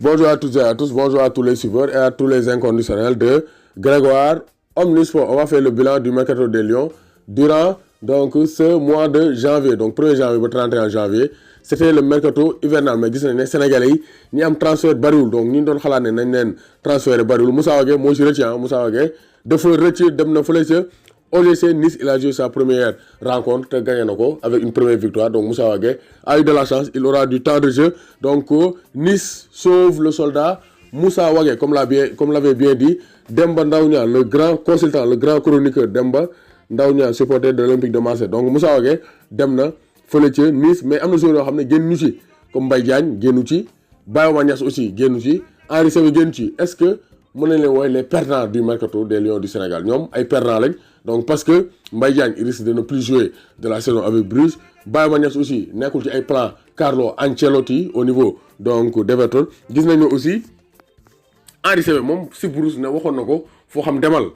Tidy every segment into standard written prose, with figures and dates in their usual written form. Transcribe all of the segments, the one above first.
Bonjour à toutes et à tous, bonjour à tous les suiveurs et à tous les inconditionnels de Grégoire Omnisport. On va faire le bilan du mercato des Lions durant donc ce mois de janvier. Donc 1er janvier au 31 janvier, c'était le mercato hivernal. Mais gis nañ ne Sénégalais yi ñi am transfert bariwul donc ñi doon xalaat ne nañ leen transfert bariwul. Moussa Wagué moo ci rëcc Moussa Wagué dafa rëcc dem na fële ca OGC Nice. Il a joué sa première rencontre te gagné na ko avec une première victoire. Donc Moussa Wagué a eu de la chance, il aura du temps de jeu. Donc Nice sauve le soldat Moussa Wagué, comme l'avait bien dit Demba Ndaw Niang, le grand consultant, le grand chroniqueur Demba Ndaw Niang, supporter de l'Olympique de Marseille. Donc Moussa Wagué dem na fële ca Nice, mais am na joueurs yoo xam ne génn ci comme Mbaye Diagne génnu ci, Bayouma Niass aussi génnu ci, Henri Saivet génn ci. Est-ce que mën nañ leen woowe les perdants du mercato des Lions du Sénégal? Ñoom ay perdants lañ. Donc parce que Mbaye Diagne il risque de ne plus jouer de la saison avec Bruges. Bayouma Niass aussi nekkul ci ay plan Carlo Ancelotti au niveau donc d'Everton. Gis nañu aussi Henri Saivet moom si Bruges ne waxoon na ko foo xam demal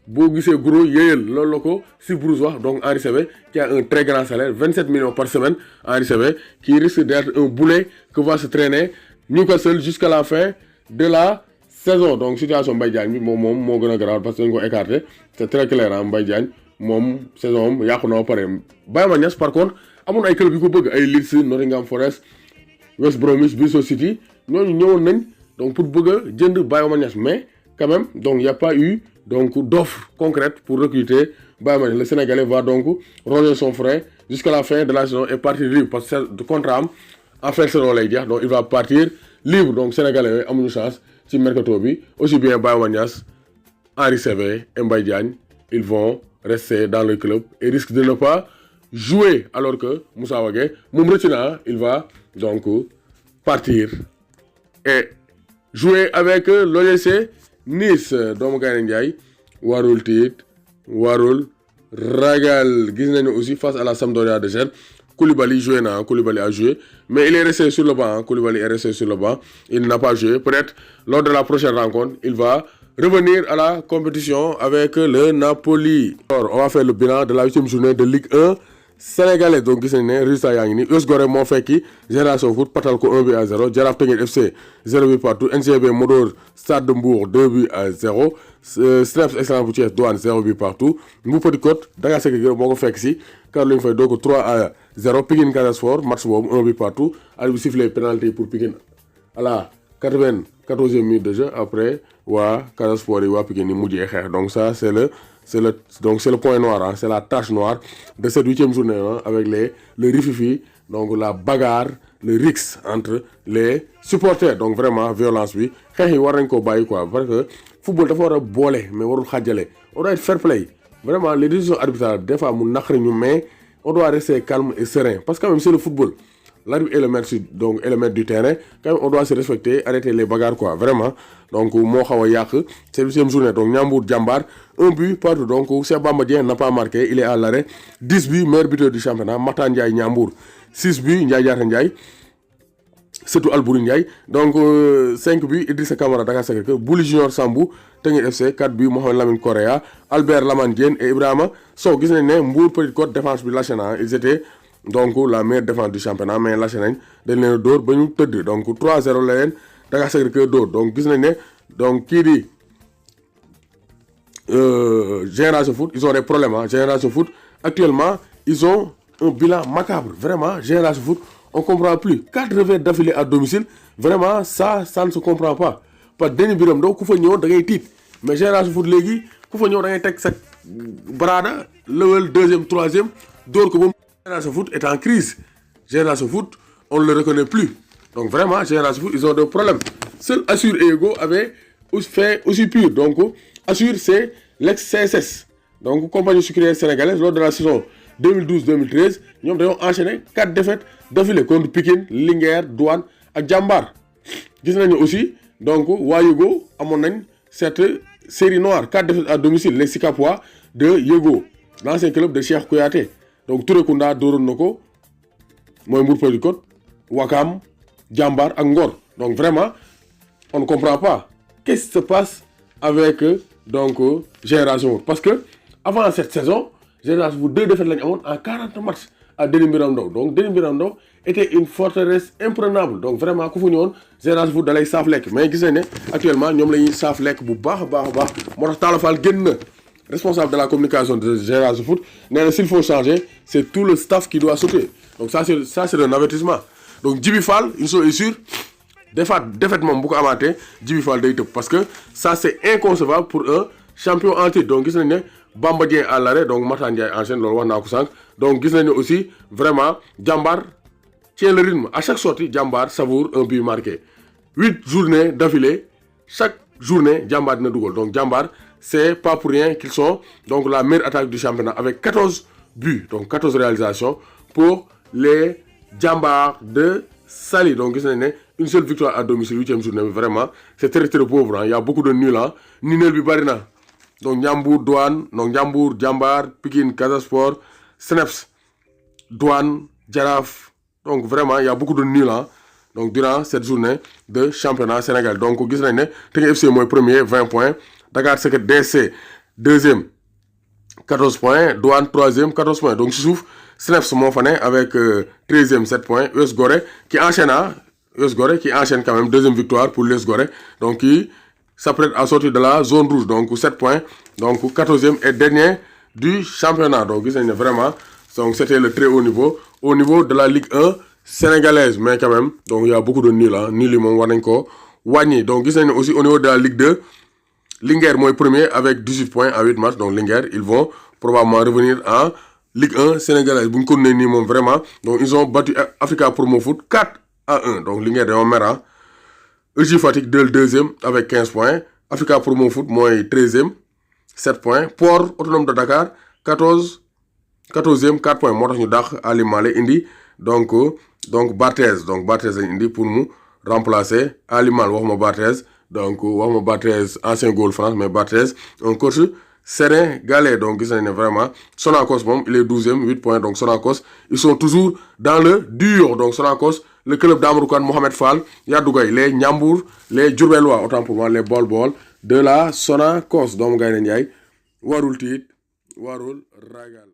boo gisee gros yéyal loolu la ko si Bruges wax. Donc Henri Saivet qui a un très grand salaire, 27 millions par semaine. Henri Saivet qui risque d'être un boulet que va se traîner Newcastle jusqu'à la fin de la saison. Donc situation Mbaye Diagne bi moom moo gën a grave parce que dañu ko écarté. C'est très clair Mbaye Diagne moom saison am yàqu na ba pare. Bayouma Niass par contre amoon ay club yu ko bëgg ay Leeds, Nottingham Forest, West Bromwich, Bristol City ñooñu ñëwoon nañ donc pour bëgg a jënd Bayouma Niass, mais quand même donc il y a pas eu donc d'offre concrète pour recruter Bayouma Niass. Le Sénégalais va donc ronger son frein jusqu'à la fin de la saison et partir libre parce que le contrat am en fin de saison lay jeex, donc il va partir libre. Donc Sénégalais yooyu amuñu chance ci mercato bi. Aussi bien Bayouma Niass, Henri Saivet et Mbaye Diagne, ils vont rester dans le club et risquent de ne pas jouer, alors que Moussa Wagué moom rëcc na, il va donc partir et jouer avec l'OGC Nice. Doomu Gaynde Njaay warul tiit warul ragal. Gis nañu aussi face à la Sampdoria de Gênes, Koulibaly a joué, mais il est resté sur le banc. Koulibaly est resté sur le banc, il n'a pas joué. Peut-être lors de la prochaine rencontre, il va revenir à la compétition avec le Napoli. Alors, on va faire le bilan de la 8e journée de Ligue 1 sénégalais. Donc gis nañ ne résultat yaa ngi nii. US Gorée moo fekki Génération Foot patal ko 1-0. Jaraaf Teungueth FC 0 partout. NCB moo dóor Stade de Mbour 2-0. Streps Excellence bu Thiès Douane 0 partout. Mbour Petite Côte Dakar Sacré-Cœur moo ko fekk si Caroline Faye doo ko 3-0. Pikine Casa Sport match boobu 1 partout. Arbitre bi sifflé pénalité pour Pikine à la 94e minute de jeu. Après waa Casa Sport yi waa Pikine yi mujjee xeex. Donc ça c'est le point noir, c'est la tache noire de cette 8e journée avec le rififi, donc la bagarre, le rixe entre les supporters. Donc vraiment violence bi xeex yi war nañ ko bàyyi quoi, parce que football dafa war a boole mais warul xàjjale. On doit être fair play. Vraiment les décisions arbitrales des fois mu naqari ñu, mais on doit rester calme et serein parce que quand même c'est le football. L'arbitre est le maître du terrain. Quand même, on doit se respecter, arrêter les bagarres quoi, vraiment. Donc moo xaw a yàq cette 8e journée. Donc Ndiambour Diambar 1 partout. Donc Cheikh Bamba Dieng n'a pas marqué, il est à l'arrêt. 10 buts, meilleur buteur du championnat. Mata Ndiaye Ndiambour 6 buts, Ndiaye Diatta Ndiaye surtout Albouri Ndiaye. Donc 5 buts, Idrissa Camara Dakar Sacré-Cœur. Bouli Junior Sambou Teungueth FC 4 buts, Mohamed Lamine Correa, Albert Lamane Diène et Ibrahima Sow. Gis nañ ne Mbour Petite Côte défense bi lâché na, ils étaient donc la meilleure défense du championnat, mais lâché nañ dañ leen dóor ba ñu tëdd. Donc 3-0 la leen Dakar Sacré-Cœur dóor. Donc gis nañ ne donc kii di Génération Foot ils ont des problèmes. Génération Foot actuellement ils ont un bilan macabre. Vraiment Génération Foot on comprend plus. 4 revers d'affilée à domicile, vraiment ça ne se comprend pas. Par Denis Biram Ndaw ku fa ñëw da ngay tiit, mais Génération Foot léegi ku fa ñëw da ngay teg sa baraada level 2e 3e dóor ko ba. Génération Foot est en crise. Génération Foot on ne le reconnaît plus. Donc vraiment Génération Foot ils ont des problèmes. Seul Assur et Ego avait fait aussi pur. Donc Assur c'est l'ex-CSS, donc compagnie sucrière sénégalaise. Lors de la saison 2012-2013 ñoom dañoo enchaîné 4 défaites d'affilée contre Pikine, Linguère, Douane ak Diambar. Gis nañu aussi donc waa Yego amoon nañ cette série noire 4 défaites à domicile, les Sikapois de Yego, l'ancien club de Cheikh Kouyaté. Donc Touré Kunda dooroon na ko mooy Mbour Petite Côte, Wakam, Diambar ak Ngor. Donc vraiment on ne comprend pas qu'est-ce qui se passe avec donc Génération Foot, parce que avant cette saison Génération Foot 2 défaites lañu amoon en 40 matchs à Denis Biram Ndao. Donc Denis Biram Ndao était une forteresse imprenable. Donc vraiment ku fa ñëwoon Génération Foot dalay saaf lekk mais gis nañ ne actuellement ñoom la ñuy saaf lekk bu baax a baax moo tax Talla Fall génn na responsable de la communication de Génération Foot nee na s'il faut changer c'est tout le staff qui doit sauter. Donc ça c'est un avertissement. Donc Djibi Fall une chose est sûre défaite moom bu ko amaatee Djibi Fall day tëb parce que ça c'est inconcevable pour un champion en titre. Donc gis nañ ne Bamba Dieng à l'arrêt donc Matan Ndiaye enchaîne loolu wax naa ko sànq donc gis nañ ne aussi vraiment Jambar tient le rythme à chaque sortie Jambar savoure un but marqué 8 journées d'affilée chaque journée Jambar dina dugal. Donc Jambar c'est pas pour rien qu'ils sont donc la meilleure attaque du championnat avec 14 buts donc 14 réalisations pour les Jambar de Saly. Donc gis nañ ne une seule victoire à domicile 8e journée vraiment c'est très pauvre hein. Il y a beaucoup de nuls hein. Ninel bi bari na donc Ndiambour Douane donc Ndiambour Jambar Pikine Casa Sport Seneps Douane Jaraaf donc vraiment il y a beaucoup de nuls hein. Donc durant cette journée de championnat Sénégal donc gis nañ ne Teungueth FC mooy premier 20 points Dakar Sacré DC deuxième 14 points Douane troisième 14 points donc si suuf Seneps moo fa ne avec 13e 7 points US Gorée qui enchaîne quand même deuxième victoire pour l'US Gorée donc qui s'apprête à sortir de la zone rouge donc 7 points donc 14e et dernier du championnat. Donc gis nañ ne vraiment donc c'était le très haut niveau au niveau de la Ligue 1 sénégalaise mais quand même donc il y a beaucoup de nuls hein. Nuls yi moom war nañ ko wàññi. Donc gis nañ ne aussi au niveau de la Ligue 2 Linguère mooy premier avec 18 points à 8 matchs donc Linguère ils vont probablement revenir en Ligue 1 sénégalaise bu ñu ko nee nii moom vraiment donc ils ont battu Africa Promo Foot 4-1 donc Linguère dañoo mer EJ Fatick deuxième avec 15 points Africa Promo Foot mooy 13e 7 points Port Autonome de Dakar 14e 4 points moo tax ñu dàq Ali Malé indi donc Barthez lañ indi pour mu remplacer Ali Malé waxuma Barthez donc waxuma Barthez ancien goal France mais Barthez un coach sénégalais. Donc gis nañ ne vraiment Sonacos moom il est 12e 8 points donc Sonacos ils sont toujours dans le dur. Donc Sonacos le club d'Amadou Kane Mohamed Fall Yadou Gaye les Ndiambour les Diourbellois autant pour moi les Baol de la Sonacos doomu Gaynde Njaay warul tiit warul ragal.